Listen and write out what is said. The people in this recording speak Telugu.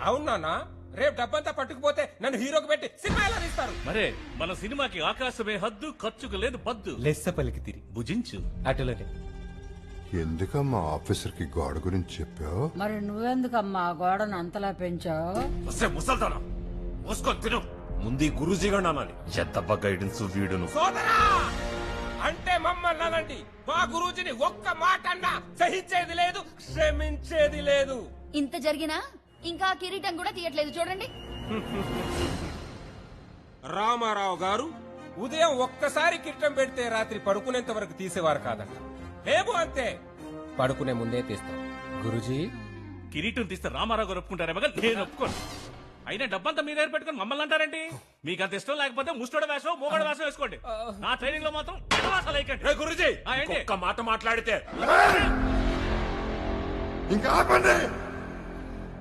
అవునా? రేపు డబ్బంతా పట్టుకుపోతే నన్ను హీరోకి పెట్టి సినిమా ఎలా తీస్తారు? మరే మన సినిమాకి ఆకాశమే హద్దు, ఖర్చుకు లేదు పద్దు. లెస్స పలికి తిరి భుజించు. అటులోనే. ఎందుకమ్మా ఆఫీసర్ కి గోడ గురించి చెప్పావు? మరి నువ్వెందుకమ్మా గోడను అంతలా పెంచావు? ముసల్దానా మోసుకొని తిను. ముందు గురూజీ గారు అనాలి. చెత్తబ్బ గైడెన్స్ వీడును. సోదరా అంటే మమ్మల్ని అనండి. మా గురూజీని ఒక్క మాట అన్నా సహించేది లేదు, క్షమించేది లేదు. ఇంత జరిగినా ఇంకా కిరీటం కూడా తీయట్లేదు చూడండి. రామారావు గారు ఉదయం ఒక్కసారి కిట్టం పెడితే రాత్రి పడుకునేంత వరకు తీసేవారు కాదంట. మేము అంతే, పడుకునే ముందే తీస్తాం. గురూజీ కిరీటం తీస్తే రామారావు గారు ఒప్పుకుంటారే మగ నేను ఒప్పుకోను. అయినా డబ్బంతా మీ దగ్గర పెట్టుకుని మమ్మల్ని అంటారేంటి? మీకు అంత ఇష్టం లేకపోతే ముస్టోడ వేషం, మూగడ వేషం వేసుకోండి. నా ట్రైనింగ్ లో మాత్రం గురూజీ ఏంటి? ఒక్క మాట మాట్లాడితే ఇంకా ఆపండి.